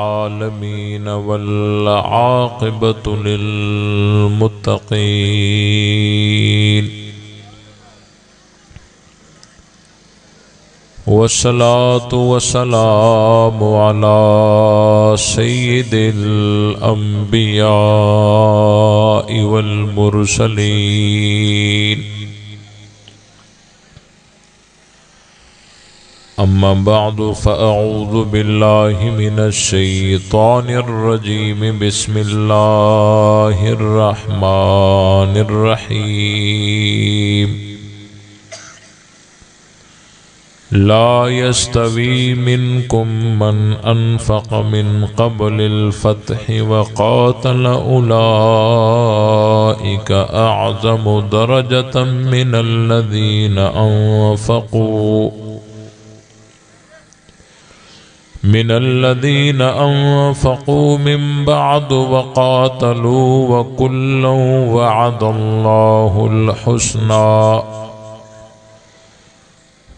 आलमीन वल आक़िबतु लिल मुत्तक़ीन वस्सलातु वस्सलामु अला सय्यिदिल अंबिया वल मुरसलीन अम्मा बअदु फ़अऊज़ु बिल्लाहि मिनश शैतानिर रजीम बिस्मिल्लाहिर रहमानिर रहीम ला यस्तवी मिनकुम मन अनफ़क़ मिन क़ब्लिल फ़त्हि व क़ातल उलाइका अअज़मु दरजतम मिनल्लज़ीना अनफ़क़ू मिन बअद व क़ातलू व कुल्लन वअदल्लाहुल हुस्ना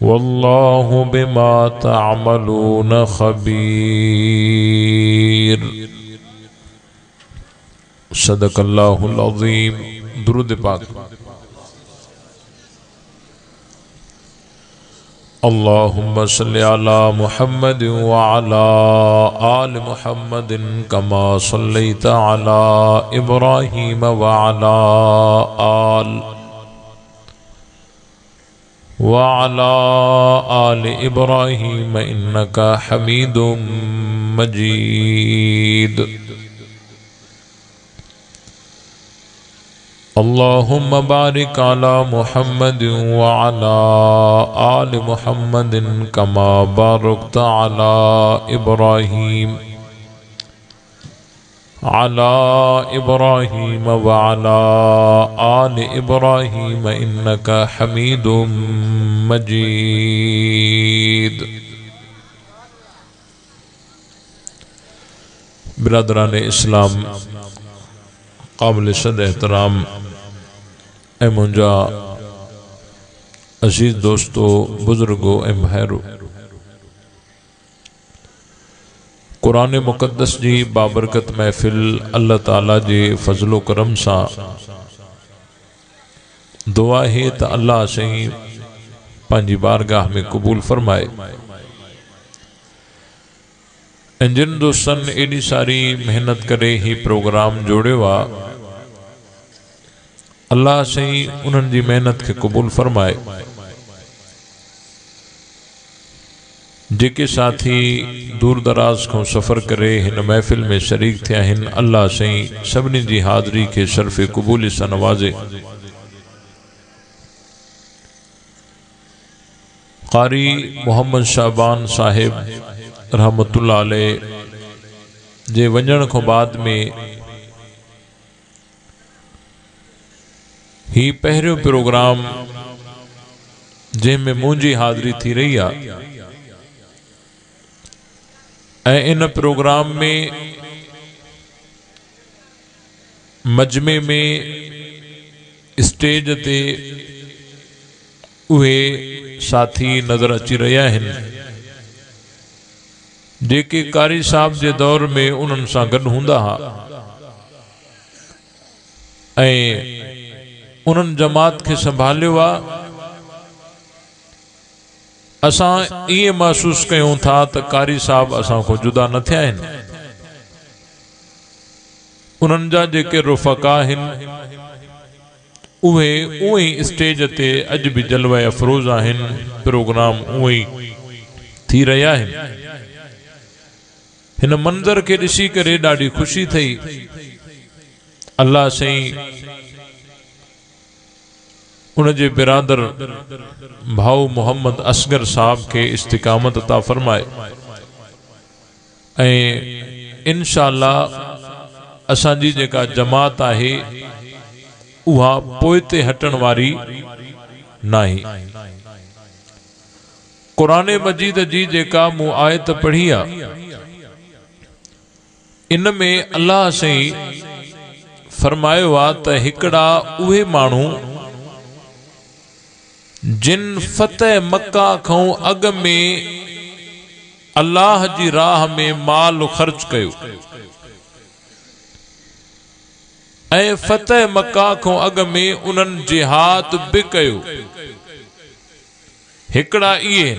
वल्लाहु बिमा तअमलून खबीर। सदक़ल्लाहुल अज़ीम। दुरूद पाक। अल्लाहुम्मा सल्लि अला मुहम्मद व अला आलि मुहम्मद कमा सल्लैता अला इब्राहीम व अला आलि इब्राहीम इन्नका हमीदुम मजीद। अल्लाहुम्मा बारिक अला मुहम्मद व अला आलि मुहम्मद कमा बारकता अला इब्राहीम व अला आलि इब्राहीम इन्नका हमीदुम मजीद। बिरादरान इस्लाम, काबिल सद एहतराम ए मुंजा अजीज दोस्तों, बुजुर्गो ए भाइरो, कुरान मुक़द्दस जी बाबरकत महफिल अल्लाह ताला जे फजलो करम सा दुआ है त अल्लाह सही पंहिंजी बारगाह में कबूल फरमाए। जिन दोस्तन एडी सारी मेहनत करे ही प्रोग्राम जोड़ियो आ, अल्लाह सही उन्हनि जी मेहनत के कबूल फरमाए। जेके साथी दूर दराज को सफ़र करे हिन महफिल में शरीक थिया हिन, अल्लाह सही सभिनी जी हाज़री के शर्फ़े क़बूली सां नवाज़े। क़ारी मोहम्मद शाबान साहिब रहमतुल्लाह अलैह जे वञण खां बाद में ही पहिरियों प्रोग्राम जंहिंमें मुंहिंजी हाज़री थी रही आहे, इन प्रोग्राम में मजमे में स्टेज ते उहे साथी नजर अची रहा हैं जेके कारी साहब जे दौर में उन्हनि सां गॾु हूंदा हा ऐं उन्हनि जमात के संभालियो आ। असां ये महसूस कयूं था त कारी साहब असां को जुदा न थिया आहिनि। उन्हनि जा जेके रुफ़क़ा आहिनि उहे उही स्टेज ते अज भी जलवा अफरोज आहिनि, प्रोग्राम उही थी रहा आहिनि। हिन मंज़र के ॾिसी करे ॾाढी खुशी थी। अल्लाह सही उनके बिरादर भाऊ मोहम्मद असगर साहब के इस्तिकामत अता फरमाए ऐं इंशाअल्लाह असांजी जेका जमात आहे उहा पोइते हटण वारी नाही। कुरान मजीद जी जेका मूं आयत पढ़ी आ, इन में अल्लाह सही फरमायो आ त हिकड़ा उहे मानू जिन फतेह मक्का खां अग में अल्लाह जी राह में माल खर्च कयो ऐं फतेह मक्का को अग में उन्हन जिहाद भी कयो। हिकड़ा इहे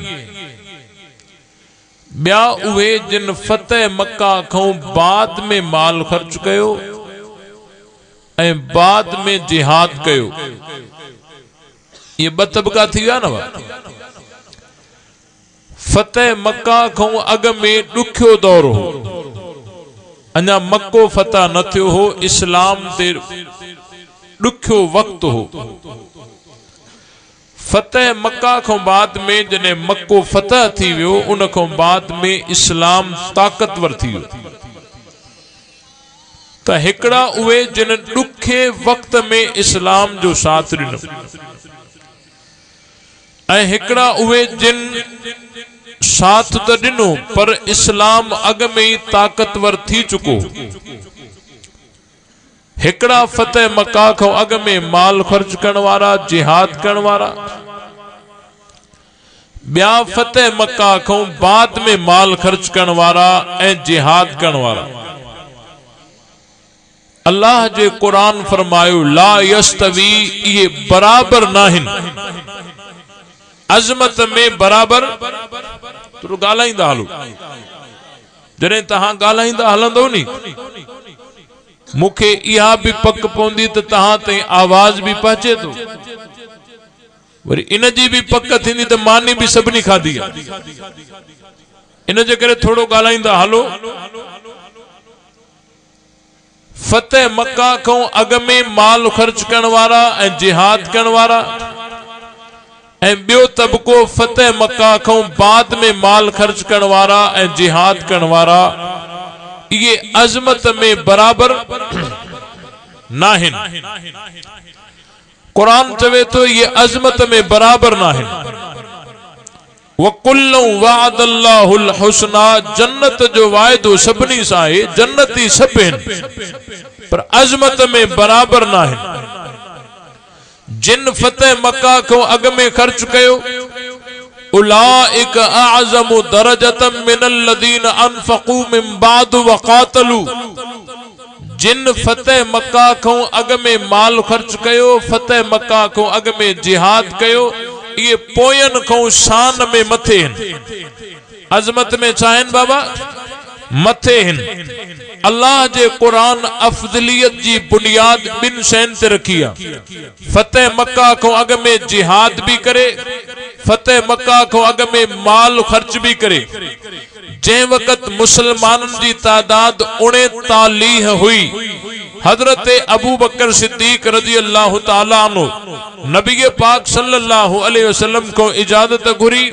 ॿिया उहे जिन फतेह मक्का को बाद में माल खर्च कयो ऐं बाद में जिहाद कयो। ये ब तबका थी विया न। फतेह मक्का को अग में ॾुखियो दौर हो, अञा मक्को फतह न थियो हो, इस्लाम ते ॾुखियो वक्त हो। फतेह मक्का को बाद में जने मक्को फतह थी वियो, उन को बाद में इस्लाम ताकतवर थी वियो। त हिकड़ा उहे जिन ॾुखे वक्त में इस्लाम जो साथ ॾिनो ऐं हिकड़ा उहे जिन साथ त ॾिनो पर इस्लाम अग में ही ताकतवर थी चुको। हिकड़ा फतेह मक्का को अग में माल खर्च करण वारा, जिहाद करण वारा, ॿिया फतेह मक्का को बाद में माल खर्च करण वारा ऐं जिहाद करण वारा। अल्लाह जे कुरान फरमायो ला यस्तवी, ये बराबर नाहिन। अजमत में बराबर तो गालाईंदा हलो, जॾहिं तहां गालाईंदा हलंदो नी मुखे इहा भी पक पवंदी त तहां ताईं आवाज भी पहुचे तो, वरी इन जी भी पक थींदी त मानी भी सभिनी खाधी आहे। इन जे करे थोड़ो गालाईंदा हलो। फतेह मक्का को अग में माल खर्च करण वारा ऐं जिहाद करण वारा ऐं ॿियो तबको फतेह मक्का को बाद में माल खर्च करण वारा ऐं जिहाद करण वारा, ये अजमत में बराबर नाहिन। कुरान चवे तो ये अजमत में बराबर नाहिन। वकुल्लु वअदल्लाहुल हुस्ना, जन्नत जो वायदो सभिनी सां आहे, जन्नती सभु आहिनि पर अजमत में बराबर नाहिन। जिन फतेह मक्का को अग में खर्च कयो उलाइक अअज़मु दरजतम मिनल लदीन अनफक़ू मिन बाद वक़ातलू। जिन फतेह मक्का को अग में माल खर्च कयो, फतेह मक्का को अग में जिहाद कयो, ये पोयन को शान में मथे हैं, अजमत में चाहन बाबा मथे हैं। अल्लाह जे कुरान अफजलियत जी बुनियाद बिन शैन ते रखी है। फतेह मक्का को अग में जिहाद भी करे, फतेह मक्का को अग में माल खर्च भी करे। जे वक़्त मुसलमानन जी तादाद 39 हुई, हजरत अबू बकर सिद्दीक रजी अल्लाह ताला अन्हु नबी पाक सल्लल्लाहु अलैहि वसल्लम को इजाजत घुरी,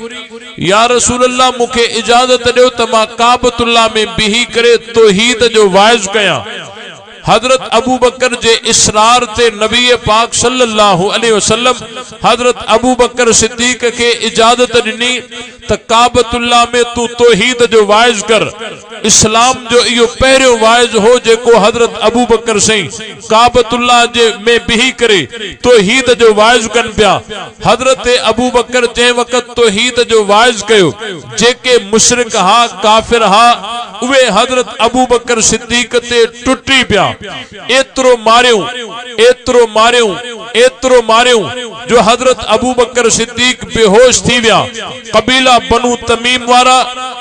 या रसूल अल्लाह मुखे इजाजत दो त मां काबतुल्लाह में बिही करे तौहीद जो वाइज कया। हजरत अबू बकर जे इसरार ते नबी पाक सल्लल्लाहु अलैहि वसल्लम हजरत अबू बकर सिद्दीक के इजाजत दिनी त काबतुल्लाह में तू तौहीद जो वाइज कर। इस्लाम जो इहो पहिरियों वाइज हो जेको हजरत अबू बकर सही काबतुल्लाह जे में बिही करे तौहीद जो वाइज कन पिया। हजरत अबू बकर जे वक़्त तौहीद जो वाइज कयो, जेके मुशरिक हा, काफिर हा, उहे हजरत अबू बकर सिद्दीक ते टुटी पिया। एतरो मारियो, एतरो मारियो, एतरो मारियो जो हजरत अबू बकर सिद्दीक बेहोश थी विया। कबीला बनु तमीम वारा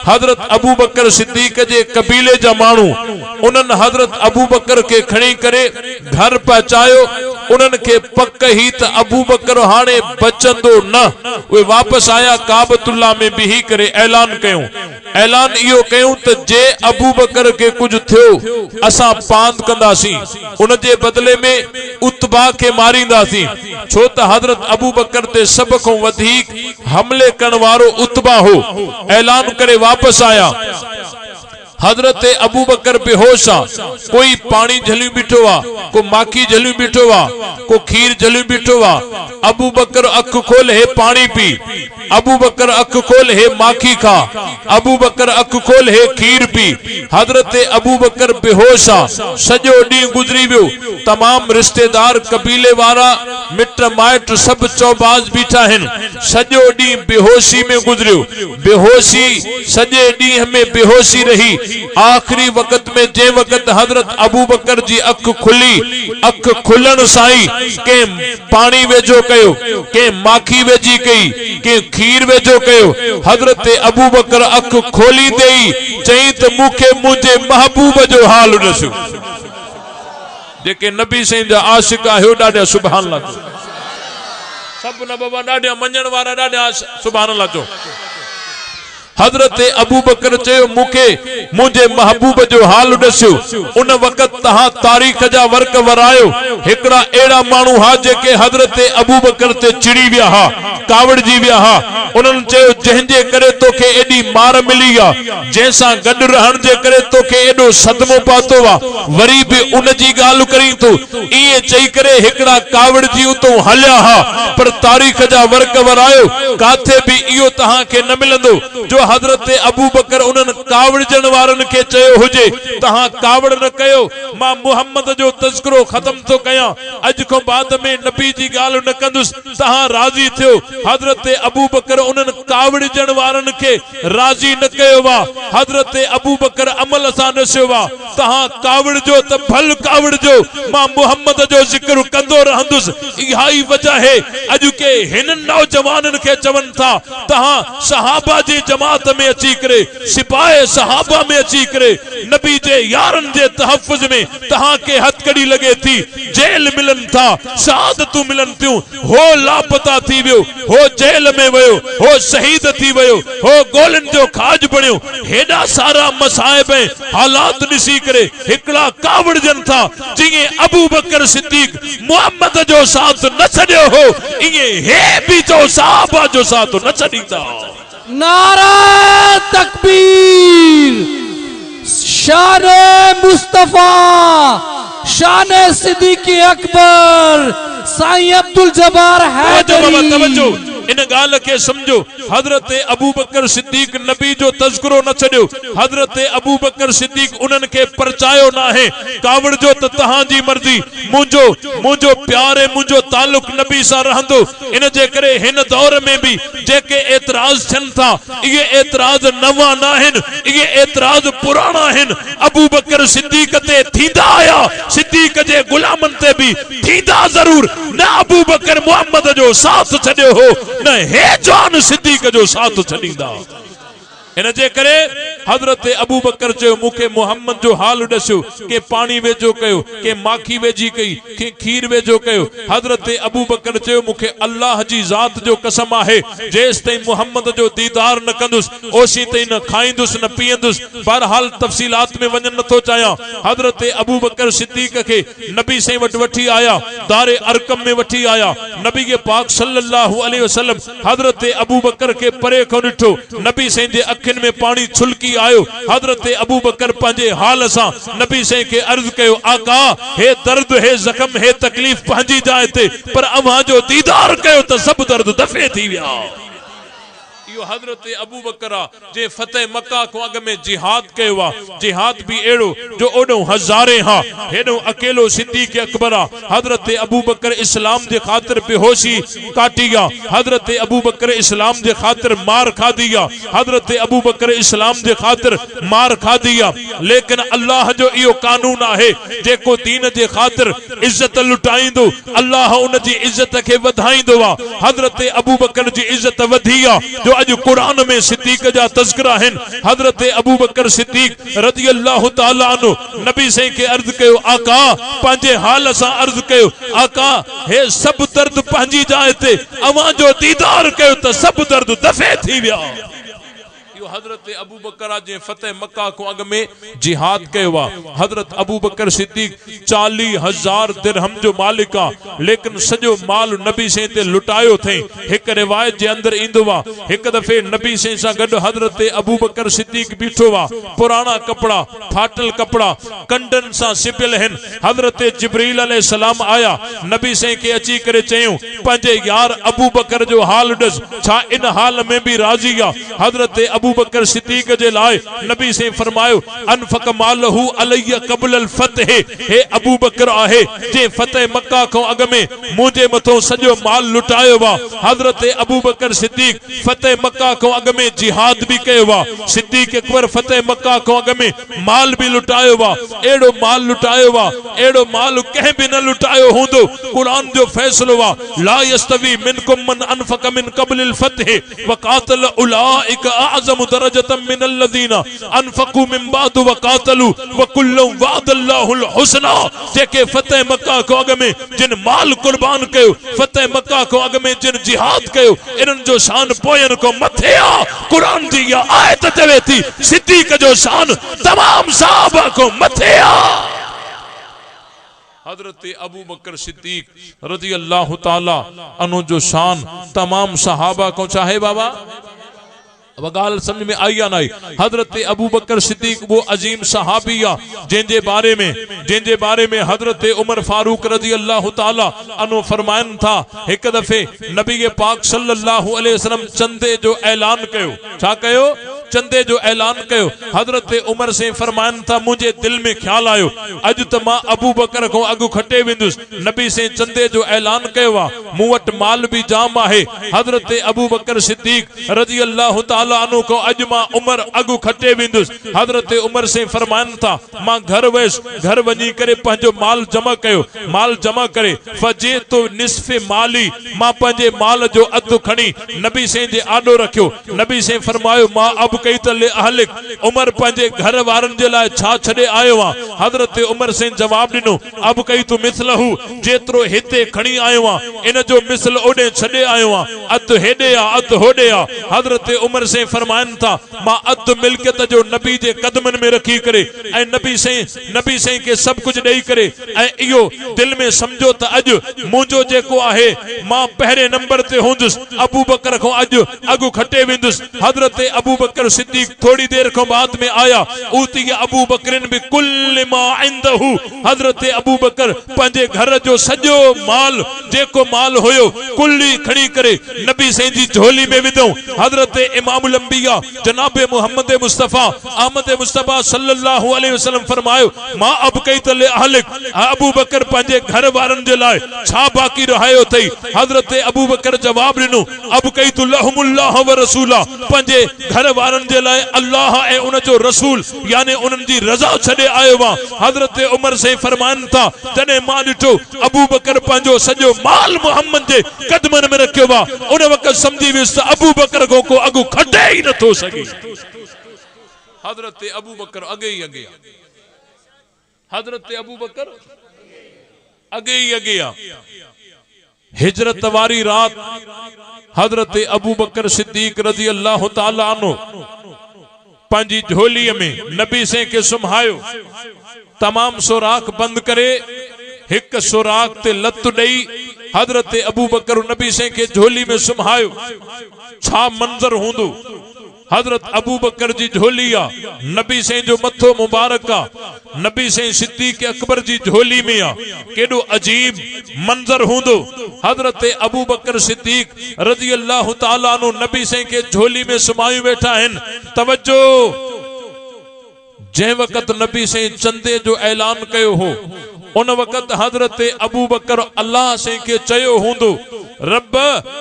हजरत अबू बकर सिद्दीक जे कबीले जा मानू उन्हन हजरत अबू बकर के खणी करे घर पहुंचायो। उन्हन के पक ही त अबू बकर हाने बचंदो न। वे वापस आया, काबतुल्लाह में बिही करे ऐलान कयो, ऐलान इहो कयो त जे अबू बकर के कुछ थियो असा पांद कंदासी, उन जे बदले में उतबा के मारींदासी। छो त हजरत अबू बकर ते सब को वधीक हमले करण वारो उतबा हो। ऐलान करे वापस आया। हजरत अबू बकर बेहोश आ, कोई पानी झली बिठो आ, को माखी जलियो बीठो वा, को खीर जलियो बीठो वा। अबू बकर अख खोल है पानी पी, अबू बकर अख खोल है माखी खा, अबू बकर अख खोल है खीर पी। हजरत अबू बकर बेहोश आ, सजो डी गुजरी वियो। तमाम रिश्तेदार कबीले वारा मिट माइट सब चौबाज बीठा हैं, सजो डी बेहोशी में गुजरियो। बेहोशी सजे डी में बेहोशी रही। आखिरी वक्त में जे वक्त हजरत अबू बकर जी अख खुली, अख खुलन साई के पानी वेझो कयो, के माखी वेझी कई, के खीर वेझो कयो। हजरत अबू बकर अख खोली देई चई त मुखे मुझे महबूब जो हाल ॾसो। जेके नबी साईं जा आशिक आहियो ॾाढा सुभान अल्लाह, सब न बाबा ॾाढा मञण वारा ॾाढा सुभान अल्लाह चो। हजरत अबू बकर चयो मुखे मुझे महबूब जो हाल ॾस्यो। उन वक्त तहां तारीख जा वर्क वरायो। हिकड़ा एड़ा मानू हा जेके हजरत अबू बकर ते चिड़ी विया हा, कावड़जी विया हा। उन्हनि चयो जंहिंजे करे तोखे एडी मार मिली आ, जंहिंसां गॾु रहण जे करे तोखे एडो सदमो पातो आ, वरी भी उन जी ॻाल्हि करी तूं। इएं चई करे हिकड़ा कावड़जी उतो हलिया हा, पर तारीख जा वर्क वरायो काथे भी इहो तहां के न मिलंदो जो हजरत अबू बकर उन्हनि कावड़जन वारनि के चयो हुजे तहां कावड़ न कयो। मां मुहम्मद जो तज़किरो खत्म तो कयां, अज को बाद में नबी जी ॻाल्हि न कंदुसि, तहां राज़ी थियो। हजरत अबू बकर उन्हनि कावड़जन वारनि के राज़ी न कयो वा। हजरत अबू बकर अमल सां ॾस्यो वा, तहां कावड़ जो त भल कावड़ जो, मां मुहम्मद जो जिक्र कंदो रहंदुसि। इहा ई वजह है अज के हिन नौजवाननि के चवनि था तहां सहाबा जी जमात में अची करे, सिपाहे सहाबा में अची करे, नबी जे यारन जे तहफ़्फ़ुज़ में तहां के हथकड़ी लगे थी, जेल मिलन था, शहादतूं मिलन थियूं। हो लापता थी वियो, हो जेल में वयो, हो शहीद थी वयो, हो गोलन जो खाज बणियो। हेडा सारा मसाइब हालात ॾिसी करे हिकड़ा कावड़जन था जिए अबू बकर सिद्दीक मुहम्मद जो साथ न छॾियो हो, इए हे भी जो सहाबा जो साथ न छॾींदा। नारा तकबीर, शान मुस्तफा, शान सिद्दीक़ अकबर, साईं अब्दुल जब्बार हैदरी। इन गाल के समझो, हजरत अबू बकर सिद्दीक नबी जो तज़किरो न छड़ियो। हजरत अबू बकर सिद्दीक उन्हनि के परचायो ना है। कावड़ जो त तहां जी मर्जी, मुझो प्यारे मुझो ताल्लुक नबी सां रहंदो। इन जे करे हिन दौर में भी जेके एतराज छन था, ये एतराज नवा ना हिन, ये एतराज पुराना हिन। अबू बकर सिद्दीक ते थींदा आया, सिद्दीक जे गुलामन ते भी थींदा जरूर। न अबू बकर मुहम्मद जो साथ छड़ियो हो, न हे जान सिद्दीक जो साथ छॾींदा। इन जे करे हजरत अबू बकर चयो मुखे मुहम्मद जो हाल ॾस्यो, के पानी वेझो कयो, के माखी वेझी कई, के खीर वेझो कयो। हजरत अबू बकर चयो मुखे अल्लाह जी ज़ात जो कसम आहे, जेस ताईं मुहम्मद जो दीदार न कंदुसि ओसी ताईं न खाईंदुसि न पीअंदुसि। बहरहाल तफसीलात में वञण नथो चाहियां। हजरत अबू बकर सिद्दीक के नबी साईं वटि वठी आया, दारे अरकम में वठी आया। नबी के पाक सल्लल्लाहु अलैहि वसल्लम हजरत अबू बकर के परे खां ॾिठो, नबी साईं जे अखियुनि में पानी छुलकी आयो। हजरत अबू बकर पंहिंजे हाल सां नबी साईं के अर्ज कयो, आका हे दर्द हे जख्म हे तकलीफ पंहिंजी जाइ ते, पर अव्हां जो दीदार कयो त सब दर्द दफ़े थी विया। इहो हजरत अबू बकर जे फतेह मक्का को अग में जिहाद कयो आ। जिहाद भी एड़ो जो ओडो हजारे हा, हेडो अकेलो सिद्दीक अकबर आ। हजरत अबू बकर इस्लाम जे खातिर बेहोशी काटी आ। हजरत अबू बकर इस्लाम जे खातिर मार खादी आ। हजरत अबू बकर इस्लाम जे खातिर मार खादी आ। लेकिन अल्लाह जो इहो कानून आहे, जेको दीन जे खातिर इज्जत लुटाईंदो अल्लाह उन जी इज्जत के वधाईंदो आ। हजरत अबू बकर जी इज्जत वधी आ, जो अज कुरान में सिद्दीक जा तज़किरा हैं। हजरत अबू बकर सिद्दीक रज़ी अल्लाह तआला अन्हु नबी साईं के अर्ज कयो, आका पंहिंजे हाल सां अर्ज कयो, आका हे सब दर्द पंहिंजी जाइ ते, अवां जो दीदार कयो त सब दर्द दफ़े थी विया। हजरत अबू बकर जे फतेह मक्का को अग में जिहाद कयो वा। हजरत अबू बकर सिद्दीक 40,000 दिरहम जो मालिक आ, लेकिन सजो माल नबी से ते लुटायो थे। एक रिवायत जे अंदर इंदो वा एक दफे नबी से सा गड हजरत अबू बकर सिद्दीक बीठो वा। पुराना कपड़ा, फाटल कपड़ा, कंडन सा सिबिल हन। हजरत जिब्रील अलैहिस्सलाम आया, नबी से के अची करे चयो पंजे यार अबू बकर जो हाल दस, छा इन हाल में भी राजी आ। हजरत अबू बकर सिद्दीक जे लाए नबी से फरमायो अनफक मालहू अलैया क़ब्ल अल फतह, हे अबू बकर आहे जे फतेह मक्का को अग में मुझे मथो सजो माल लुटायो वा। हजरत अबू बकर सिद्दीक फतेह मक्का को अग में जिहाद भी कयो वा। सिद्दीक अकबर फतेह मक्का को अग में माल भी लुटायो वा। एड़ो माल लुटायो वा, एड़ो माल कहीं भी न लुटायो होंदो। कुरान जो फैसलो वा ला यस्तवी मिनकुम मन अनफक मिन क़ब्ल अल फतह व क़ातल उलाइक अअज़म दरजतम मिन अल्लज़ीना अनफकू मिन बाद व क़ातलू व कुल्लुम वअदल्लाहुल हुस्ना। जेके फतेह मक्का को अग में जिन माल कुर्बान कयो, फतेह मक्का को अग में जिन जिहाद कयो, इनन जो शान पोयन को मथे आ। कुरान जी या आयत चवे थी सिद्दीक जो शान तमाम सहाबा को मथे आ। हजरत अबू बकर सिद्दीक रजी अल्लाह ताला अन्हु जो शान तमाम सहाबा को चाहे बाबा। अब गाल समझ में आई या नहीं? हजरत अबू बकर सिद्दीक वो अजीम सहाबिया जिनके बारे में हजरत उमर फारूक रजी अल्लाह ताला अन्हु फरमायन था एक दफे नबी पाक सल्लल्लाहु अलैहि वसल्लम चंदे जो ऐलान कयो, छा कयो? चंदे जो ऐलान कयो। हजरत उमर से फरमान था मुझे दिल में ख्याल आयो अज त मां अबू बकर को अगु खटे विंदुस। नबी से चंदे जो ऐलान कयो वा, मूं वट माल भी जाम आहे। हजरत अबू बकर सिद्दीक रजी अल्लाह ताला अन्हु को अज मां उमर अगु खटे विंदुस। हजरत उमर से फरमान था मां घर वयस, घर वनी करे पंजो माल जमा कयो। माल जमा करे फजे तो निस्फे माली, मां पंजे माल जो अध खणी नबी से जे आडो रखियो। नबी से फरमायो मां अब कई तले अहलिक, उमर पंजे घर वारन जे लाए छा छड़े आयो वा। हजरत उमर से जवाब दिनो अब कई तू मिसलहू, जेतरो हिते खणी आयो वा इन जो मिसल ओडे छड़े आयो वा। अद हेडे आ अद होडे आ। हजरत उमर से फरमान था मां अद मिल्कियत जो नबी जे कदमन में रखी करे ऐ नबी से के सब कुछ देई करे ऐ इयो दिल में समझो त अज मुजो जेको आहे मां पहरे नंबर ते होंदुस, अबू बकर को अज अगु खटे विंदुस। हजरत अबू बकर सिद्दीक थोड़ी देर को बाद में आया ऊती अबू बकरिन भी कुल मा इंदहू। हजरत अबू बकर पंजे घर जो सजो माल जेको माल होयो कुल्ली खड़ी करे नबी से जी झोली में विदो। हजरत इमामुल अंबिया जनाब मोहम्मद मुस्तफा अहमद मुस्तफा सल्लल्लाहु अलैहि वसल्लम फरमायो मां अब कई तले अहलिक, अबू बकर पंजे घर वारन जे लाए छा बाकी रहायो थई। हजरत अबू बकर जवाब दिनो अब कई तु लहुमुल्लाह व रसूला, पंजे घर वारन जे लाए अल्लाह ए उन जो रसूल यानी उनन जी रजा छड़े आयो वा। हजरत उमर से फरमान था जने मां डिठो अबू बकर पंजो सजो माल मोहम्मद जे कदमन में रखियो वा, उन वक्त समझी विस अबू बकर को अगु खटे ही न थो सके। हजरत अबू बकर अगे ही अगे, हजरत अबू बकर अगे ही अगे आ। हिजरत वारी रात हजरत अबू बकर सिद्दीक रजी अल्लाह ताला अन्हु पंजी झोली में नबी से के सुम्हायो, तमाम सुराख बंद करे, हिक सुराख ते लत दई हजरत अबू बकर नबी से के झोली में सुम्हायो। छा मंजर होंदो? हजरत अबू बकर जी झोली आ, नबी से जो मथो मुबारक आ नबी से सिद्दीक अकबर जी झोली में आ, केडो अजीब मंजर होंदो। हजरत अबू बकर सिद्दीक रजी अल्लाह ताला अन्हु नबी से के झोली में सुमायूं बैठा हन। तवज्जो, जै वक्त नबी से चंदे जो ऐलान कयो हो उन वक्त हजरत अबू बकर अल्लाह से के चयो होंदो रब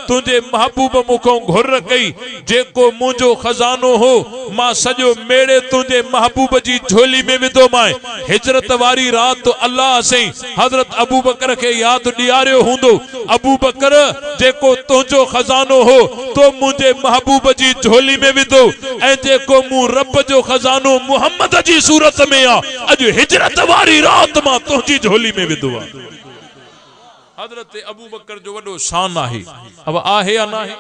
तुझे महबूब मुखों घुर कई जेको मुझो खजानो हो मां सजो मेड़े तुझे महबूब जी झोली में विदो माए। हिजरत वारी रात तो अल्लाह से हजरत अबू बकर के याद डियारियो होंदो, अबू बकर जेको तुझो खजानो हो तो मुझे महबूब जी झोली में विदो ऐ जेको मु रब जो खजानो मुहम्मद जी सूरत में आ अज हिजरत वारी रात मां तुझी झोली में विदो आ। हजरत अबू बकर जो वडो शान आहे, अब आहे या ना है?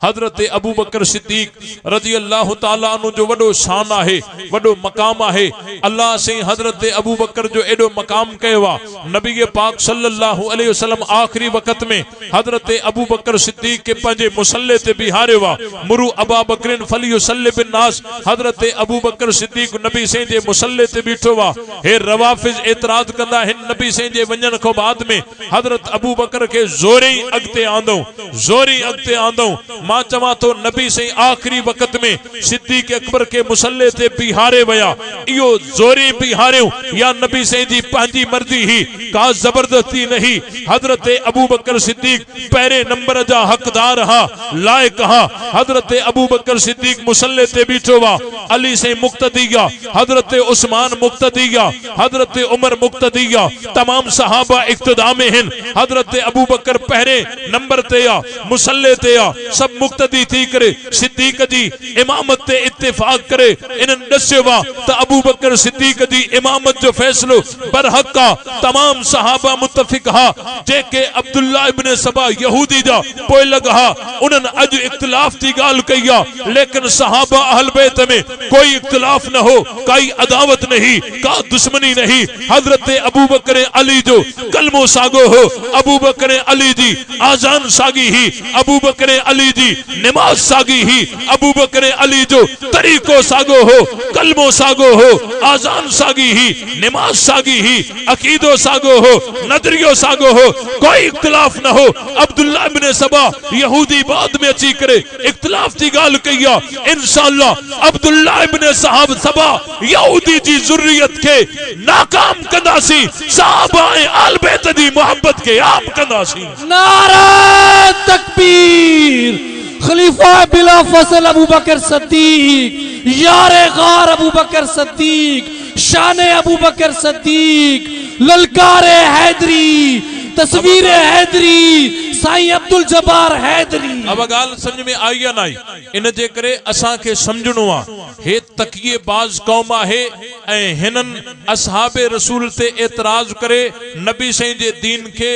हजरत अबू बकर सिद्दीक रजी अल्लाह ताला अन्हु जो वडो शान आहे, वडो मकाम आहे। अल्लाह से हजरत अबू बकर जो एडो मकाम कयो आ। नबी पाक सल्लल्लाहु अलैहि वसल्लम आखिरी वक्त में हजरत अबू बकर सिद्दीक के पंजे मुसल्ले ते बिहारियो आ। मुरु अबा बकरिन फलियुसल्लि बिन नास, हजरत अबू बकर सिद्दीक नबी से जे मुसल्ले ते बीठो आ। हे रवाफिज एतराज कंदा हिन नबी से जे वञण खां बाद में हजरत अबू बकर के जोरे अगते आंदो, जोरे अगते आंदो। मां चवा तो नबी से आखिरी वक्त में सिद्दीक अकबर के मुसल्ले ते बिहारे वया। इयो जोरे बिहारियो या नबी से जी पंहिंजी मर्जी ही, का जबरदस्ती नहीं। हजरत अबू बकर सिद्दीक पहरे नंबर जा हकदार हा, लायक हा। हजरत अबू बकर सिद्दीक मुसल्ले ते बीठो वा। अली से मुक्तदीया, हजरत उस्मान मुक्तदीया, हजरत उमर मुक्तदीया, तमाम सहाबा इक्तदा में हिन। हजरत अबू बकर पहरे नंबर ते आ, मुसल्ले ते आ, सब मुक्तदी थी करे सिद्दीक जी इमामत ते इत्तेफाक करे। इन्हन दस्यो वा त अबू बकर सिद्दीक जी इमामत जो फैसलो बरहक आ। तमाम सहाबा मुत्तफिक हा। जेके अब्दुल्ला इब्न सबा यहूदी जा पोइ लगा उन्हन अज इख्तिलाफ की गाल कई आ, लेकिन सहाबा अहल बैत में कोई इख्तिलाफ न हो, कोई अदावत नहीं, का दुश्मनी नहीं। हजरत अबू बकर अली जो कलमो सागो हो, अबू बकर अली जी आजान सागी ही, अबू बकर अली जी नमाज सागी ही, अबू बकर अली जो तरीको सागो हो, कलमो सागो हो, आजान सागी ही, नमाज सागी ही, अकीदो सागो हो, नजरियो सागो हो, कोई इख्तिलाफ न हो। अब्दुल्ला इब्न सबा यहूदी बाद में अची करे इख्तिलाफ की गाल कई। इंशाअल्लाह अब्दुल्ला इब्न साहब सबा यहूदी जी जुर्रियत के नाकाम कंदासी, सहाबाए आल बैत दी मोहब्बत के आम कंदासी। नारा तकबीर। खलीफा बिला फसल अबू बकर सिद्दीक, यारे गार अबू बकर सिद्दीक, शाने अबू बकर सिद्दीक, ललकारे हैदरी, तस्वीरे हैदरी, साईं अब्दुल जब्बार हैदरी। अब गाल समझ में आई या नहीं? इन जे करे असा के समझणो आ हे तकिए बाज कौम आहे ऐं हिनन असहाबे रसूल ते एतराज करे नबी से जे दीन के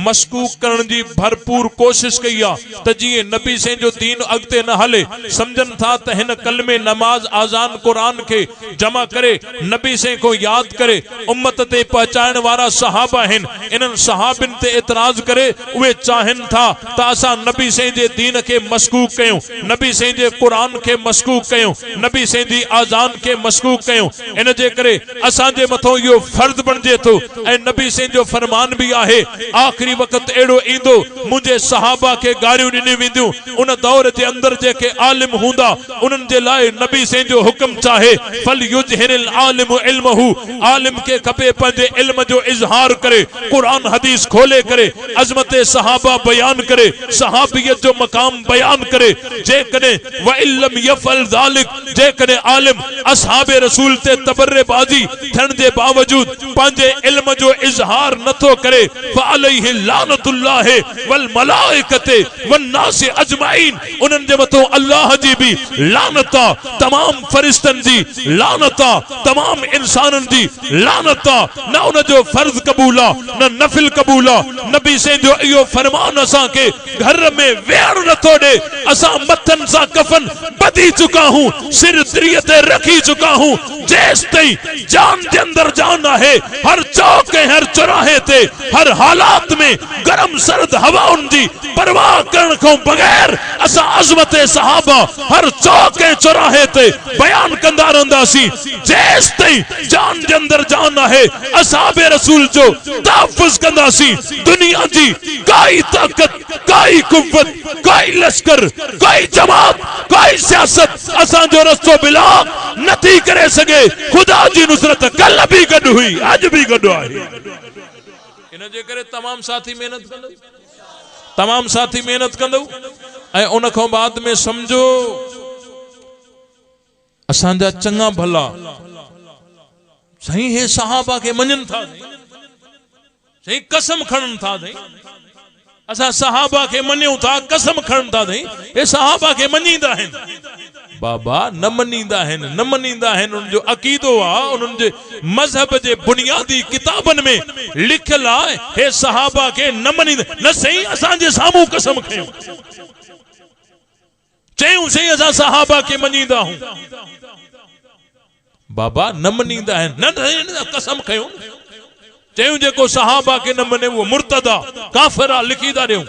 मशकूक करण जी भरपूर कोशिश कई आ त जी नबी से जो दीन अगते न हले। समझन था त हिन कलमे नमाज आजान कुरान के जमा करे नबी से को याद करे उम्मत ते पहुंचाने वाला सहाबा हिन। इनन सहाबिन ते एतराज करे उहे चाहन था त असा नबी से जे दीन के मशकूक कयूं, नबी से जे कुरान के मशकूक कयूं, नबी से जी आजान के मशकूक कयूं। इन जे करे असा जे मथो यो फर्ज बनजे तो ऐं नबी से जो फरमान भी आहे आखिरी वक्त एड़ो इंदो मुझे सहाबा के गारियों दिनी विंदियों उन दौर जे अंदर जेके आलिम हुंदा उनन जे लाए नबी से जो हुक्म चाहे फल युजहिरिल आलिम इल्महु, आलिम के खपे पंजे इल्म जो इजहार करे, कुरान हदीस खोले करे, अजमत सहाबा बयान करे, सहाबियत जो मकाम बयान करे। जे कने व इल्लम यफल जालिक, जे कने आलिम असहाबे रसूल ते तबर्रेबाजी थन जे बावजूद पंजे इल्म जो इजहार नथो करे फअलैहि लानतुल्लाह वल मलाइकते वन नास अजमाइन, उनन जे मथो अल्लाह जी भी लानता, तमाम फरिश्तन जी लानता, तमाम इंसानन जी लानता। न उन जो फर्ज कबूला न नफिल कबूला। नबी से जो यो फरमान असा के घर में वेड़ न तोड़े, असा मथन सा कफन बदी चुका हूं, सिर दरियते रखी चुका हूं। जैस तई जान के अंदर जान है, हर चौक हर चौराहे ते हर हालात में गरम सर्द हवा उनकी परवाह करण को बगैर असा अजमत सहाबा हर चौक चौराहे ते बयान कंदा रहंदासी। जैस तई जान के अंदर जान है, असहाबे रसूल जो तहफ्फुज़ कंदासी। दुनिया जी काई ताकत, काई कुव्वत, काई लश्कर, काई जमात, काई सियासत असा जो रस्तो बिला नथी करे सके। खुदा जी नुसरत कल भी गड हुई, आज भी गड आहे। इन जे करे तमाम साथी मेहनत कंदो, तमाम साथी मेहनत कंदो ऐं उन खां बाद में समझो असांजा चंगा भला सही हे सहाबा के मञन था, सही कसम खणन था, असा सहाबा के मन्यूं था, कसम खणन था, हे सहाबा के मञींदा आहिनि। बाबा न मनींदा आहिनि, न मनींदा आहिनि। उन जो अकीदो आहे उन्हनि जे मजहब जे बुनियादी किताबनि में लिखियल आहे हे सहाबा के न मनींदा। न सही असांजे साम्हूं कसम खयूं, चयूं सही असां सहाबा के मञींदा हूं। बाबा न मञींदा आहिनि, न कसम खयूं, चयूं जेको सहाबा के न मने वो मुर्तदा काफिर आहे, लिखी था ॾियूं।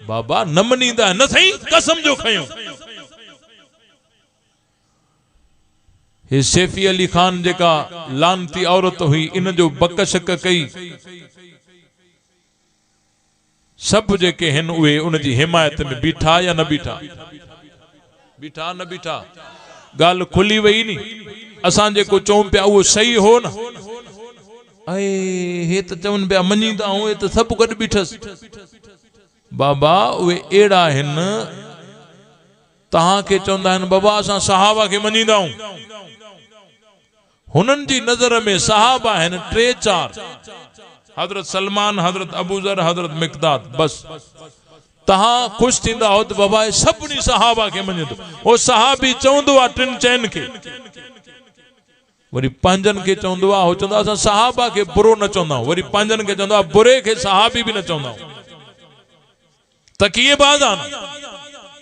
बाबा न मञींदा आहिनि, न सही कसम जो खयूं। हे सैफी अली खान जेका लानती औरत हुई, इन जो बकशक कई, सब जेके हिन उहे उनजी हिमायत में बीठा या न बीठा, बीठा न बीठा, गाल खुली वई नी। असां जेको चऊं पिया उहो सही हो न, हे त चवनि पिया मञींदा आहियूं, हे त सभु गॾु बीठसि। बाबा उहे अहिड़ा आहिनि, तव्हांखे चवंदा आहिनि बाबा असां सहाबा खे मञींदा आहियूं, हुननि जी नज़र में सहाबा आहिनि 3-4, हजरत सलमान, हजरत अबूजर, हजरत मिक़दाद, बस। तहां खुश थींदा हो तो बाबा सभिनी सहाबा के मञंदो, वो सहाबी चवंदो आहे 3-4 के, वरी 5 के चवंदो आहे, हो चवंदो असां सहाबा के बुरो न चवंदा आहियूं, वरी 5 के चवंदो आहे बुरे के सहाबी भी न चवंदा आहियूं। त कीअं बाज़ आहे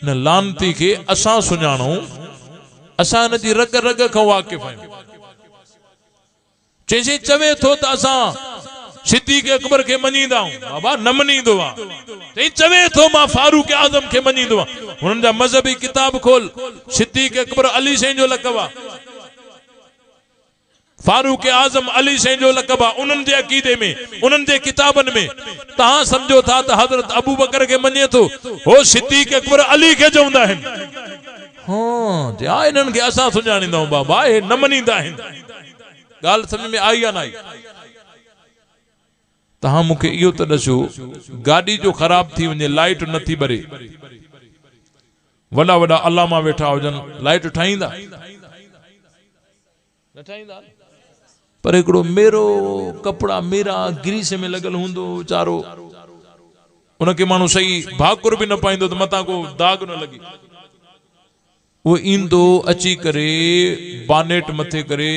न लानती के असां सुञाणूं, असां हिन जी रग रग खां वाक़िफ़ आहियूं। चइजे चवे थो त असां सिद्दीक़ अकबर के मञींदा आहियूं, बाबा न मञींदो आहे। चई चवे थो मां फारूक आज़म के मञींदो आहियां, हुननि जा मज़हबी किताब खोल, सिद्दीक़ अकबर अली साईं जो लक़ब आहे, फारूक आज़म अली साईं जो लक़ब आहे, उन्हनि जे अक़ीदे में, उन्हनि जे किताबनि में। तव्हां सम्झो था त हज़रत अबू बकर के मञे थो, हो सिद्दीक़ अकबर अली के चवंदा आहिनि। हां जा इन्हनि खे असां सुञाणींदा आहियूं, बाबा हे न मञींदा आहिनि। ॻाल्हि सम्झ में आई या न आई? तहां मूंखे इहो त ॾसो, गाॾी जो ख़राब थी वञे, लाइट नथी ॿरे, वॾा वॾा अलामा वेठा हुजनि, लाइट ठाहींदा न ठाहींदा? पर हिकिड़ो मेरो कपड़ा मेरा ग्रीस में लॻल हूंदो वीचारो, उनखे माण्हू सही भाकुर भी न पाईंदो त मथां को दाग न लॻे, वो ईंदो अची करे बानेट मथे करे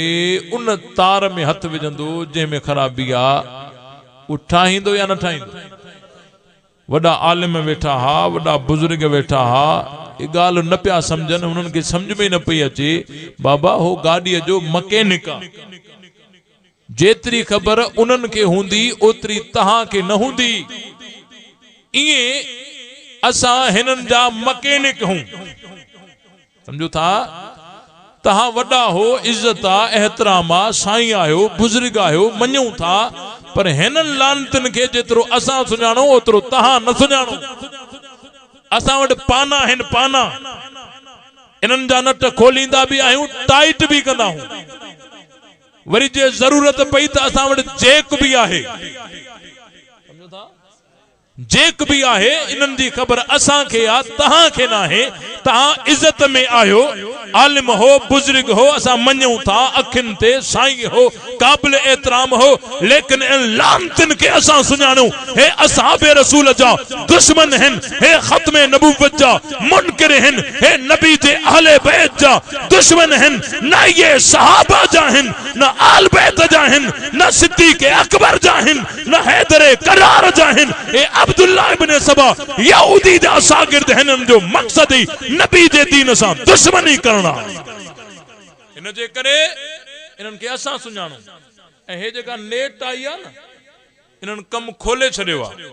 उन तार में हथ विझंदो जंहिंमें ख़राबी आहे, वो ठाहींदो या न ठाहींदो? वॾा आलिम वेठा हा, वॾा बुजुर्ग वेठा हा, ये ॻाल्हि न पिया सम्झनि, उन्हनि खे सम्झ में न पई अचे। बाबा हो गाॾीअ जो मकैनिक आहे, जेतिरी ख़बर उन्हनि खे हूंदी ओतिरी तहां खे न हूंदी। इएं असां हिननि जा मकैनिक हूं, समझो था? तहां वॾा हो, इज्जत आ, एहतराम आ, साईं आहियो, बुजुर्ग आहियो, मञूं था, पर हिननि लानतनि खे जेतिरो असां सुञाणो ओतिरो तहां न सुञाणो। असां वटि पाना आहिनि, पाना, इन्हनि जा नट खोलींदा भी आहियूं, टाइट भी कंदा आहियूं, वरी जे ज़रूरत पई त असां वटि जेक भी आहे, जेक भी आहे। इन्हनि जी ख़बर असां खे आ, तहां खे न आहे। तहां इज्जत में आहियो, आलिम हो, बुजुर्ग हो, असां मञूं था, अखियुनि ते साईं हो, क़ाबिल एहतराम हो, लेकिन इन लानतनि खे असां सुञाणूं, हे असहाबे रसूल जा दुश्मन आहिनि, हे ख़त्मे नबूवत जा मुनकिर आहिनि, हे नबी जे अहले बैत जा दुश्मन आहिनि, न ये सहाबा जा आहिनि, न आल बैत जा आहिनि, न सिद्दीक़ अकबर जा आहिनि, न हैदर करार जा आहिनि, हे अब्दुल्लाह इब्न सबा यहूदी जा शागिर्द आहिनि। जो मक़सद ही नबी जे दीन सां दुश्मनी करणा, इन जे करे इन्हनि खे असां सुञाणो। ऐं हे जेका नेट आई आहे न, इन्हनि कम खोले छॾियो आहे,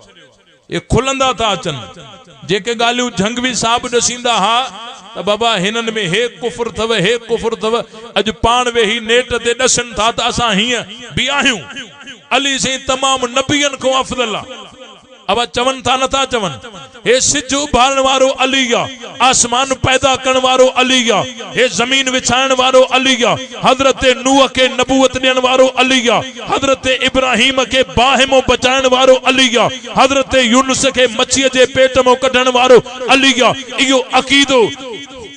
ये खुलंदा था अचनि। जेके ॻाल्हियूं जंगवी साहब ॾसींदा हा त बाबा हिननि में हे कुफर अथव, हे कुफर अथव, अॼु पाण वेही नेट ते ॾसनि था त असां हीअं बि आहियूं, अली साईं तमामु नबियनि खां अफ़ज़ल आहे। अब चवन था नथा चवन, हे सिज उभारण वारो अली आहे, आसमान पैदा करण वारो अली आहे, हे जमीन विछाइण वारो अली आहे, हजरत नूह के नबूवत ॾियण वारो अली आहे, हजरत इब्राहिम के बाहिमो बचाइण वारो अली आहे, हजरत यूनुस के मच्छीअ जे पेट मां कढण वारो अली आहे। इहो अक़ीदो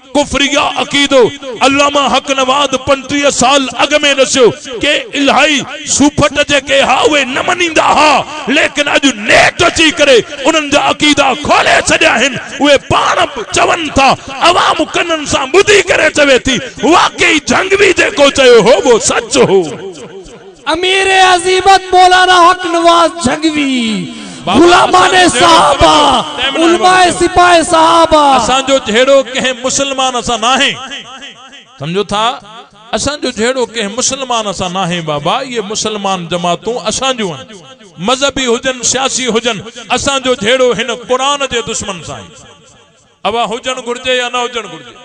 कुफरिया अकीदो अल्लामा हक नवाद 35 साल अग में दस्यो के इलाही सुफट जेके हा वे न मनींदा हा, लेकिन अजु नेट अची करे उन्हनि जा अकीदा खोले छॾिया आहिनि। उहे पाण चवन था, अवाम कनन सां ॿुधी करे चवे थी, वाकई जंगवी जेको चयो हो वो सच हो। अमीर अजीमत मौलाना हक नवाज जंगवी गुलामाने सहाबा, उलमाए सिपाहे सहाबा। असांजो जहिड़ो कंहिं मुसलमान असां नाहे, समझो था, असांजो जहिड़ो कंहिं मुसलमान असां नाहे बाबा। ये मुसलमान जमातूं असांजूं आहिनि, मजहबी हुजन सियासी हुजन, असांजो जहिड़ो हिन क़ुरान जे दुश्मन सां आहे। अबा हुजन घुर्जे या न हुजन घुर्जे,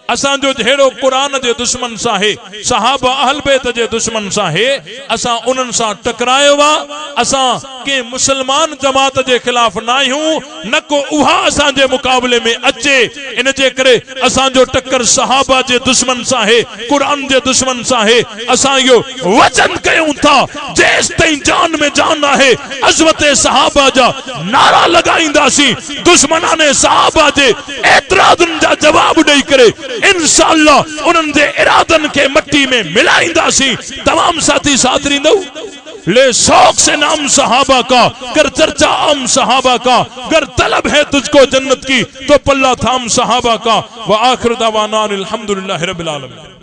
असांजो जहिड़ो क़ुरान जे दुश्मन सां आहे, सहाबा अहल बैत जे दुश्मन सां आहे, असां उन्हनि सां टकरायो आहे। असां के मुसलमान जमात जे खिलाफ न आहियूं, न को उहा असांजे मुक़ाबले में अचे। इन जे करे असांजो टक्कर सहाबा जे दुश्मन सां आहे, क़ुरान जे दुश्मन सां आहे। असां इहो वचन कयूं था, जेसि ताईं जान में जान आहे अज़मत सहाबा जा नारा लगाईंदासीं, दुश्मनाने सहाबा जे एतराज़ुनि जा जवाब ॾेई करे इंशाअल्लाह उन्हनि जे इरादनि खे मट्टी में मिलाईंदासीं। तमाम साथी साथ ॾींदो। ले शौक से नाम सहाबा का, कर चर्चा आम सहाबा का, अगर तलब है तुझको जन्नत की तो पल्ला थाम सहाबा का। व आखिर दावाना अल्हम्दुलिल्लाहि रब्बिल आलमीन।